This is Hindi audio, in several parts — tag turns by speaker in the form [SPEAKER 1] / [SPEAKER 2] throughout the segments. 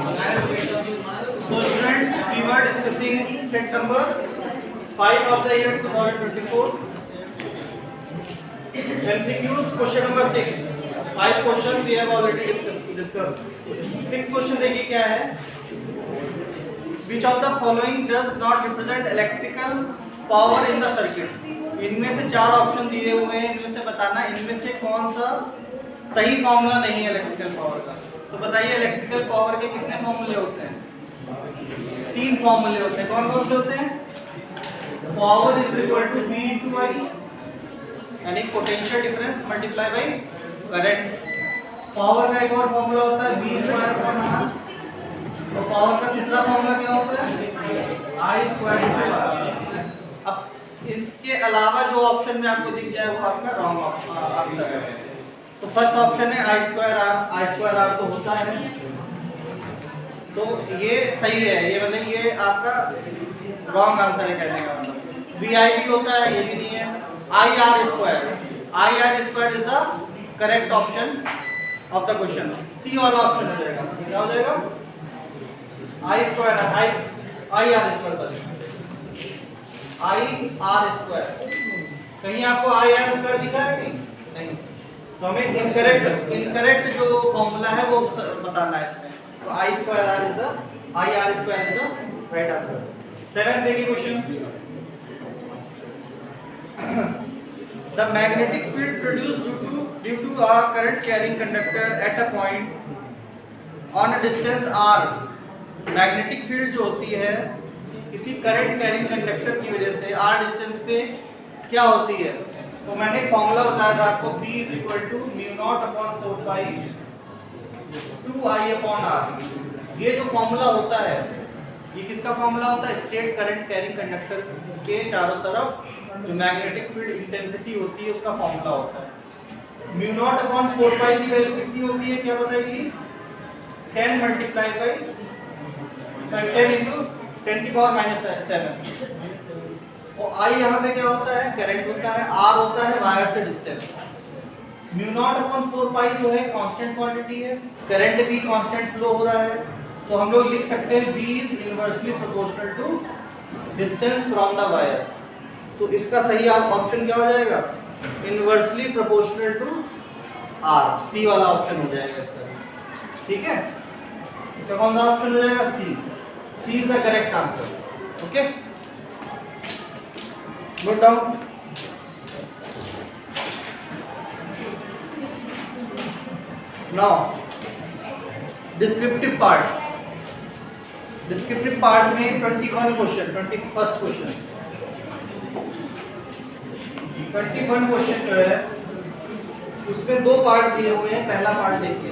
[SPEAKER 1] So students, we were discussing set number 5 of the year 2024. MCQs question number 6. 5 questions we have already discussed. 6th question देखिए क्या है. Which of the following does not represent electrical power in the circuit? इनमें से 4 ऑप्शन दिए हुए हैं, इनमें से बताना इनमें से कौन सा सही फॉर्मूला नहीं है इलेक्ट्रिकल पावर का. तो बताइए इलेक्ट्रिकल पावर के कितने फॉर्मूले होते हैं? 3 फॉर्मूले होते हैं. कौन कौन से होते हैं? Power is equal to V into I, यानी potential difference multiply by current. Power का एक और फॉर्मूला होता है V स्क्वायर अपॉन R. तो पावर का तीसरा फॉर्मूला क्या होता है? I square into R. अब इसके अलावा जो ऑप्शन में आपको दिख जाए वो आपका रॉन्ग आंसर है. तो फर्स्ट ऑप्शन है I square R. I square R तो होता है, तो ये सही है. ये मतलब ये आपका रॉन्ग आंसर है कहने का मतलब. VI भी होता है, ये भी नहीं है. IR square is the correct option of the question. C वाला ऑप्शन हो जाएगा. क्या हो जाएगा? IR स्क्वायर कहीं आपको IR स्क्वायर दिख रहा है कि नहीं? तो हमें इनकरेक्ट जो फॉर्मूला है वो बताना है इसमें. तो IR square is the right answer. 7th देखिए question. The magnetic field produced due to a current carrying conductor at a point on a distance r. Magnetic field जो होती है किसी करंट कैरिंग कंडक्टर की वजह से r डिस्टेंस पे क्या होती है? तो मैंने एक फॉर्मूला बताया था आपको, P = μ0/4π 2I/r. ये जो फॉर्मूला होता है ये किसका फॉर्मूला होता है? स्टेट करंट कैरिंग कंडक्टर के चारों तरफ जो मैग्नेटिक फील्ड इंटेंसिटी होती है उसका फॉर्मूला होता है. μ0/4π की वैल्यू कितनी होती है क्या बताइए? 10 × 10⁻⁷. और I यहाँ पे क्या होता है? करंट होता है. R होता है वायर से डिस्टेंस. μ0/4π जो है कांस्टेंट क्वांटिटी है, करंट भी कांस्टेंट फ्लो हो रहा है, तो हम लोग लिख सकते हैं V is inversely proportional to distance from the wire. तो इसका सही ऑप्शन क्या हो जाएगा? Inversely proportional to R. C वाला ऑप्शन हो जाएगा इसका. ठीक है, इसका कौन सा ऑप्शन हो जाएगा? C is the correct answer. Okay, note down. Now descriptive part में 21 क्वेश्चन. 21st क्वेश्चन जो है उसमें 2 पार्ट दिए हुए हैं. पहला पार्ट देखिए.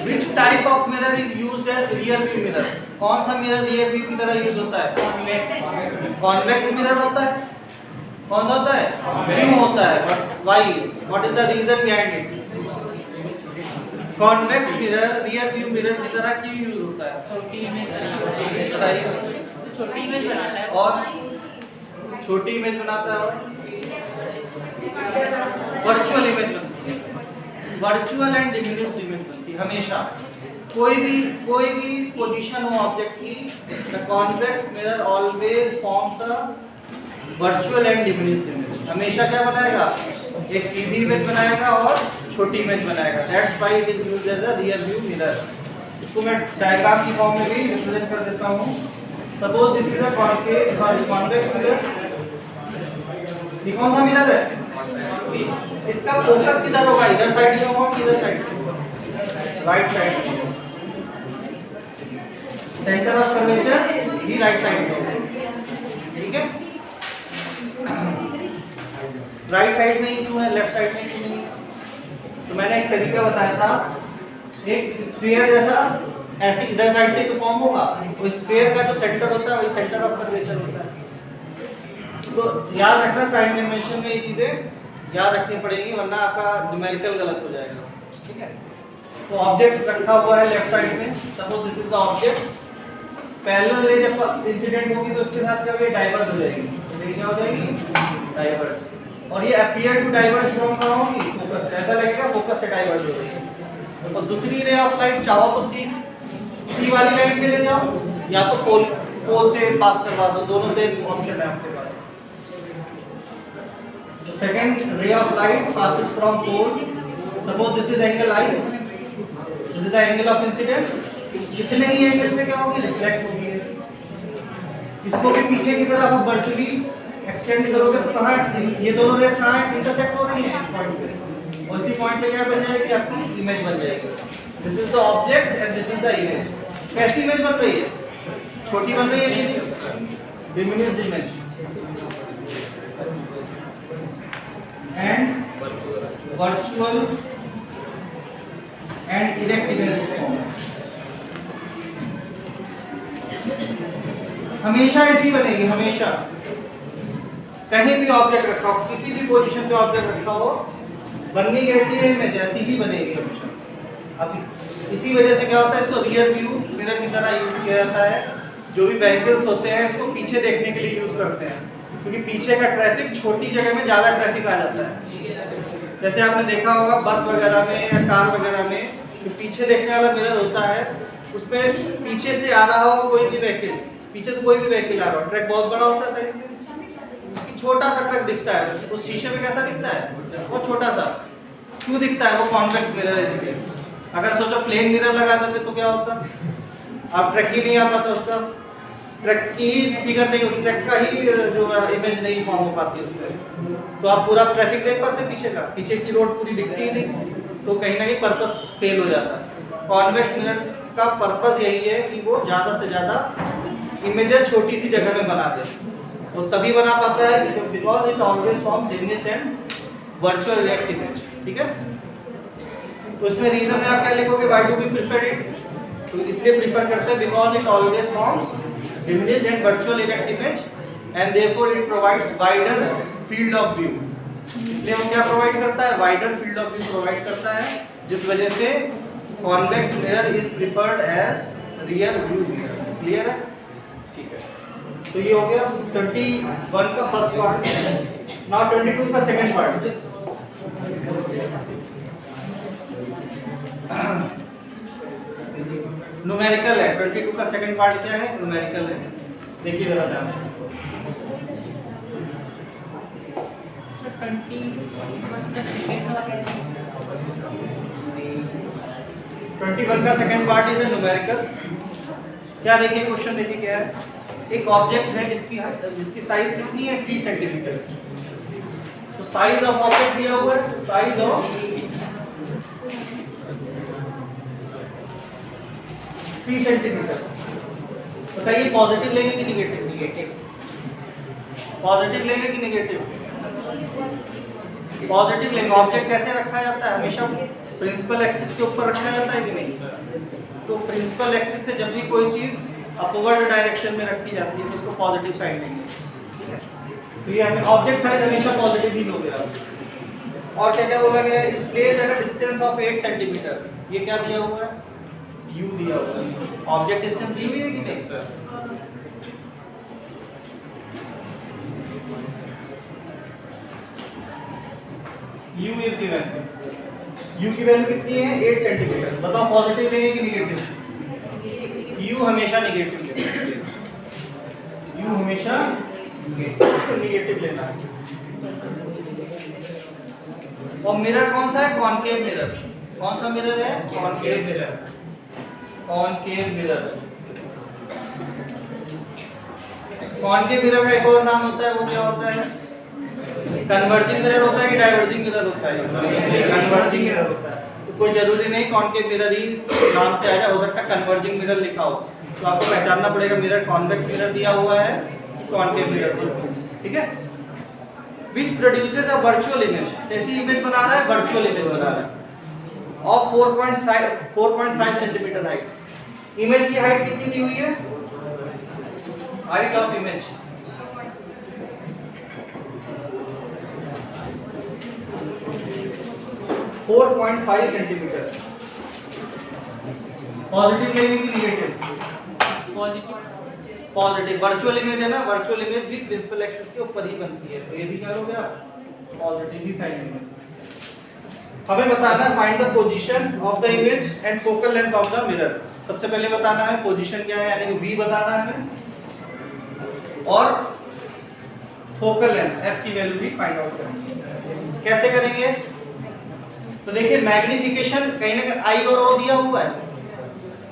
[SPEAKER 1] Which type of mirror is used as rear view mirror? कौन सा मिरर रियर व्यू की तरह यूज होता है? कॉन्वेक्स मिरर होता है. कौन सा होता है? व्यू होता है. Why? What is the reason behind it? Convex mirror rear view mirror की तरह क्यों यूज होता है?
[SPEAKER 2] छोटी इमेज बनाता है.
[SPEAKER 1] और छोटी इमेज बनाता है और वर्चुअल इमेज बनती है. वर्चुअल एंड डिमिनिश्ड इमेज बनती है हमेशा. कोई भी पोजीशन हो ऑब्जेक्ट की, the convex mirror always forms a virtual and diminished image. हमेशा क्या बनाएगा? एक सीधी इमेज बनाएगा और छोटी इमेज बनाएगा. That's why it is used as a rear view mirror. इसको मैं डायग्राम की फॉर्म में भी रिप्रेजेंट कर देता हूँ. Suppose this is a convex mirror. ये कौन सा मिरर है? इसका फोकस किधर होगा? इधर साइड में होगा कि इधर side? Right side. Centre of curvature भी राइट साइड में. ठीक है, राइट साइड में ही क्यों है, लेफ्ट साइड में क्यों नहीं? तो मैंने एक तरीका बताया था. एक स्फीयर जैसा ऐसे इधर साइड से तो फॉर्म होगा. तो स्फीयर का जो सेंटर होता है वही सेंटर ऑफ कर्वेचर होता है. तो याद रखना, साइन कन्वेंशन में ये चीजें याद रखनी पड़ेगी, वरना आपका न्यूमेरिकल गलत हो जाएगा. ठीक है, तो ऑब्जेक्ट रखा हुआ है लेफ्ट साइड में. Suppose this is the object. Parallel रे जब इंसिडेंट होगी तो उसके साथ क्या होगी? डाइवर्ज हो जाएगी. तो ये क्या हो जाएगी? डाइवर्ज. और ये अपीयर टू डाइवर्ज फ्रॉम कहाँ होगी? फोकस. ऐसा लगेगा फोकस से डाइवर्ज हो रही है. और दूसरी रे ऑफ लाइट चाहो तो सी वाली लाइन पे ले जाओ, या तो पोल से पास करवा दो, दोनों से ऑप्शन है आपके पास। Second ray of light passes from pole, suppose this is angle I, this is the angle of incidence, कितने ही एंगल पे क्या होगी, रिफ्लेक्ट होगी। इसको भी पीछे की तरफ आप वर्चुअली एक्सटेंड करोगे तो कहाँ, ये दोनों रेस कहाँ इंटरसेक्ट हो रही हैं, इस पॉइंट पे, और इसी पॉइंट पे क्या बन जाएगी, आपकी इमेज बन जाएगी। This is the object and this is the image. कैसी इमेज बन रही है, छोटी बन रही है, diminished image and virtual and erect image. हमेशा ऐसी बनेगी, हमेशा कहीं भी ऑब्जेक्ट रखा हो, किसी भी पोजीशन पे ऑब्जेक्ट रखा हो, बननी कैसी है इमेज, ऐसी ही बनेगी हमेशा। अब इसी वजह से क्या होता है, इसको रियर व्यू मिरर की तरह यूज किया जाता है। जो भी व्हीकल्स होते हैं इसको पीछे देखने के लिए यूज करते हैं, क्योंकि पीछे का ट्रैफिक छोटी जगह में ज़्यादा ट्रैफिक आ जाता है। जैसे आपने देखा होगा बस वगैरह में या कार वगैरह में, जो पीछे देखने वाला मिरर होता है, उसमें पीछे से आ रहा हो कोई भी व्हीकल, पीछे से कोई भी व्हीकल आ रहा हो, ट्रक बहुत बड़ा होता है साइज में, छोटा सा ट्रक दिखता है, उस शीशे में कैसा दिखता है, वो छोटा सा क्यों दिखता है, वो कॉन्वेक्स मिरर है इसलिए। अगर सोचो प्लेन मिरर लगा देते तो क्या होता, अब ट्रक ही नहीं आ पाता, उसका ट्रक की फिगर नहीं होती, ट्रक का ही जो इमेज नहीं फॉर्म हो पाती उसमें, तो आप पूरा ट्रैफिक देख पाते पीछे का, पीछे की रोड पूरी दिखती ही नहीं, तो कहीं ना कहीं पर्पस फेल हो जाता है। कॉन्वेक्स मिरर का पर्पस यही है कि वो ज़्यादा से ज़्यादा इमेजेस छोटी सी जगह में बना दे, तो तभी बना पाता है because it always form diminished and virtual erect image. ठीक है, तो इसमें रीजन में आप क्या लिखोगे, why do we prefer it, तो इसलिए प्रीफर करते हैं because it always forms diminished and virtual erect image and therefore it provides wider field of view. इसलिए वो क्या प्रोवाइड करता है, wider field of view provide करता है, जिस वजह से convex mirror is preferred as rear view mirror. Clear है, ठीक है। तो ये हो गया 21 का फर्स्ट पार्ट। नाउ 22 का सेकंड पार्ट। न्यूमेरिकल है। 22 का सेकंड पार्ट क्या है, न्यूमेरिकल है। देखिए जरा ध्यान से। 21 का सेकंड पार्ट इज न्यूमेरिकल। क्या देखिए क्वेश्चन, देखिए क्या है, एक ऑब्जेक्ट है जिसकी साइज कितनी है, 3 सेंटीमीटर। तो साइज ऑफ ऑब्जेक्ट दिया हुआ है, साइज ऑफ 3 सेंटीमीटर। बताइए पॉजिटिव लेंगे कि निगेटिव? निगेटिव। पॉजिटिव लेंगे कि निगेटिव? पॉजिटिव लेंगे। ऑब्जेक्ट कैसे रखा जाता है, हमेशा प्रिंसिपल एक्सिस के ऊपर रखा जाता है कि नहीं? तो प्रिंसिपल एक्सिस से जब भी कोई चीज अपवर्ड डायरेक्शन में रखी जाती है तो उसको पॉजिटिव साइड लेंगे। तो ये हमें ऑब्जेक्ट साइज हमेशा पॉजिटिव ही लोगे आप। और क्या क्या बोला गया है, इस place at a distance of 8 centimetre. ये क्या दिया हुआ है, u दिया हुआ है। ऑब्जेक्ट डिस्टेंस दी हुई है कि नहीं? u is given. u की वैल्यू कितनी है, 8 सेंटीमीटर। बताओ पॉजिटिव लेंगे कि निगेटिव? u हमेशा निगेटिव लेना, u हमेशा निगेटिव लेना है। और मिरर कौन सा है, कॉनकेव मिरर। कौन सा मिरर है, concave mirror. Concave mirror. Concave mirror का एक और नाम होता है, वो क्या होता है, कन्वर्जिंग मिरर होता है कि डाइवर्जिंग मिरर होता है? कन्वर्जिंग मिरर होता है। तो कोई जरूरी नहीं कॉनकेव मिरर ही नाम से आया, हो सकता है कन्वर्जिंग मिरर लिखा हो, तो आपको पहचानना पड़ेगा मिरर कॉन्वेक्स मिरर दिया हुआ है कि कॉनकेव मिरर। ठीक है। Which produces a virtual image. कैसी इमेज बना रहा है, वर्चुअल इमेज बना रहा है, ऑफ 4.5 सेंटीमीटर हाइट। इमेज की हाइट कितनी दी हुई है, height of image 4.5 centimetre. Positive लेंगे कि negative? Positive. Positive. Virtual image है ना, वर्चुअल इमेज भी प्रिंसिपल एक्सिस के ऊपर ही बनती है, तो ये भी क्या हो गया, पॉजिटिव ही साइन इमेज। हमें बताना है find the position of the image and focal length of the mirror. सबसे पहले बताना है पोजीशन क्या है, यानी कि v बताना है हमें, और फोकल लेंथ f की वैल्यू भी फाइंड आउट करेंगे। कैसे करेंगे? तो देखिए मैग्निफिकेशन कहीं ना कहीं आई और ओ दिया हुआ है।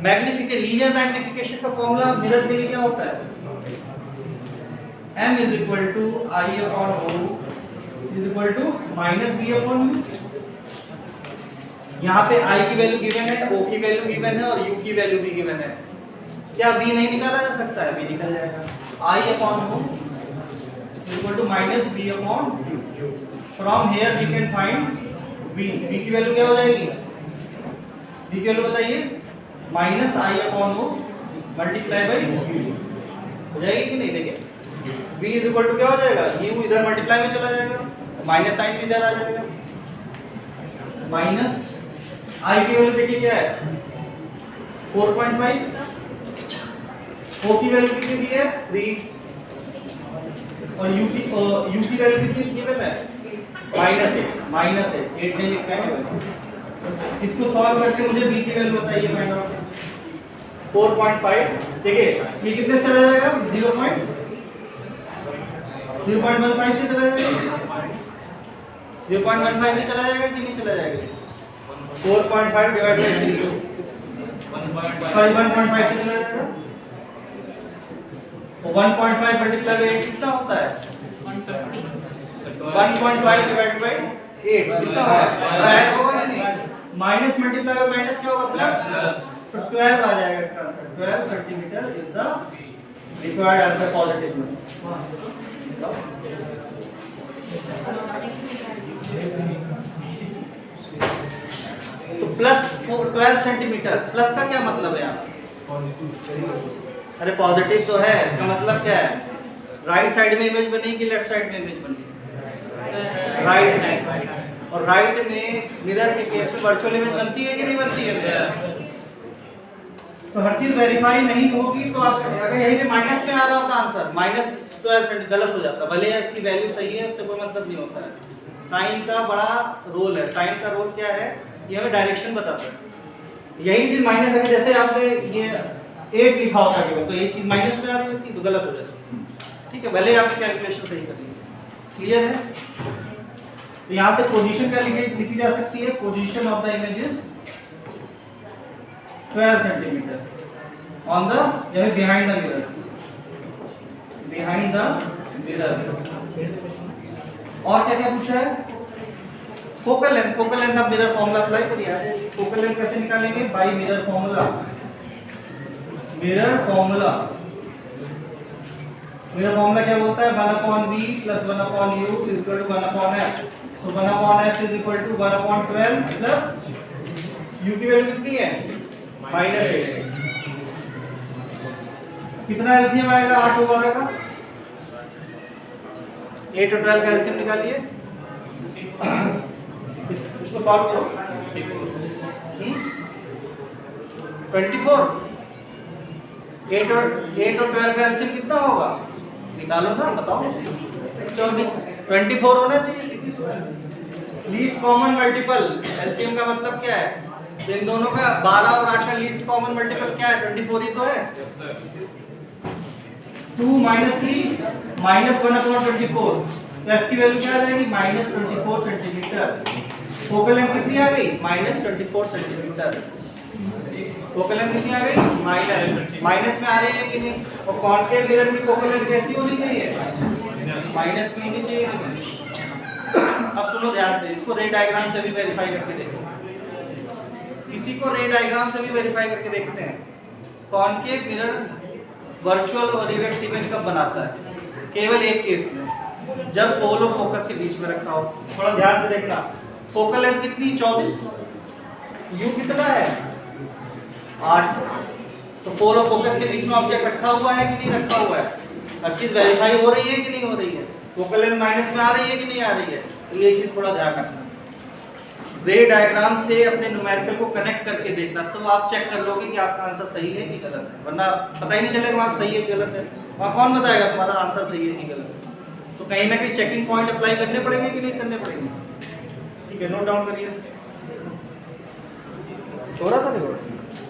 [SPEAKER 1] लीनियर मैग्निफिकेशन का फॉर्मूला मिरर के लिए क्या होता है? m is equal to I upon o is equal to minus v upon u। यहाँ पे I की वैल्यू गिवन है, O की वैल्यू गिवन है और U की वैल्यू भी गिवन है। क्या V नहीं निकाला जा सकता है? V निकल जाएगा। I upon O is equal to minus V upon U। From here we can find V। V की वैल्यू क्या हो जाएगी? V की वैल्यू बताइए, minus I upon O multiply by U हो जाएगी कि नहीं? देखिए V is equal to क्या हो जाएगा? U इधर मल्टीप्लाई में चला जाएगा, माइनस साइन भी इधर आ जाएगा। माइनस I की वैल्यू देखिए क्या है? 4.5। O की वैल्यू कितनी दी है? 3। और U की वैल्यू कितनी गिवन है? -8 नहीं लिखा है। इसको सॉल्व करके मुझे B की वैल्यू बताइए। Find out 4.5। देखिए ये कितने से चला जाएगा? 0.15 से चला जाएगा। 0.15 से चला जाएगा कि नहीं चला जाएगा? 4.5 डिवाइड बाय 3 1.5 से चला जाएगा। 1.5 मल्टीप्लाई बाय 8 कितना होता है? 1.5 डिवाइड बाय 8 कितना होगा? 12 होगा कि नहीं? माइनस मल्टीप्लाई बाय माइनस क्या होगा? प्लस। तो 12 आ जाएगा इसका answer. 12 centimetre is the required answer positive में। तो प्लस 12 सेंटीमीटर, प्लस का क्या मतलब है यहाँ? अरे पॉजिटिव तो है, इसका मतलब क्या है? राइट साइड में इमेज बनी कि लेफ्ट साइड में इमेज बनी? राइट में। और राइट में मिरर के केस में वर्चुअल इमेज बनती है कि नहीं बनती है? तो हर चीज वेरीफाई नहीं होगी तो आप अगर यहीं पे माइनस में आ रहा होता आंसर -12 सेंटीमीटर गलत हो जाता, भले इसकी वैल्यू सही है उससे कोई मतलब नहीं होता है। साइन का बड़ा रोल है। साइन का रोल क्या है? ये हमें डायरेक्शन बताता है। यही चीज माइनस है, जैसे आपने ये 8 लिखा होता है तो ये चीज माइनस में आ रही होती तो गलत हो जाती। ठीक है, भले आपकी कैलकुलेशन सही कर लीजिए। क्लियर है? तो यहाँ से पोजीशन क्या लिखी जा सकती है? Position of the image is 12 centimetre on the behind the mirror. Behind the mirror. और क्या क्या पूछा है? Focal length. फोकल लेंथ आप मिरर फॉर्मूला अप्लाई करिए। फोकल लेंथ कैसे निकालेंगे? By mirror formula. Mirror formula क्या बोलता है? 1/v + 1/u = 1/f। So 1/f = 1/12 plus u की वैल्यू कितनी है? -8। कितना एलसीएम आएगा? 8 और 12 का। 8 और 12 का एलसीएम निकालिए। इसको सॉल्व करो। 24। 8 और 12 का एलसीएम कितना होगा? निकालो ना, बताओ। 24 होना चाहिए। Least common multiple. एलसीएम का मतलब क्या है? इन दोनों का 12 और 8 का लीस्ट कॉमन मल्टीपल क्या है? 24 ही तो है। 2 - 3 -1/24। तो f की वैल्यू क्या आ जाएगी? -24 सेंटीमीटर। फोकल लेंथ कितनी आ गई? -24 सेंटीमीटर। फोकल लेंथ कितनी आ गई? माइनस में आ रही है कि नहीं? और कॉन्केव मिरर की फोकल लेंथ कैसी होनी चाहिए? माइनस में होनी चाहिए। अब सुनो ध्यान से, इसको रे डायग्राम से भी वेरीफाई करके देखो। इसी को रे डायग्राम से भी वेरीफाई करके देखते हैं। कॉन्केव मिरर वर्चुअल और इरेक्ट इमेज कब बनाता है? केवल एक केस में, जब पोल और फोकस के बीच में रखा हो। थोड़ा ध्यान से देखना। फोकल लेंथ कितनी? 24। यू कितना है? 8। तो पोल और फोकस के बीच में ऑब्जेक्ट रखा हुआ है कि नहीं रखा हुआ है? हर चीज वेरीफाई हो रही है कि नहीं हो रही है? फोकल लेंथ माइनस में आ रही है कि नहीं आ रही है? तो ये चीज थोड़ा ध्यान रखना। रे डायग्राम से अपने न्यूमेरिकल को कनेक्ट करके देखना, तो आप चेक कर लोगे कि आपका आंसर सही है कि गलत है। वरना पता ही नहीं चलेगा वहाँ सही है कि गलत है। वहाँ कौन बताएगा तुम्हारा आंसर सही है कि गलत है? तो कहीं ना कहीं चेकिंग पॉइंट अप्लाई करने पड़ेंगे कि नहीं करने पड़ेंगे? ठीक है, नोट डाउन करिए। हो रहा था रिकॉर्ड?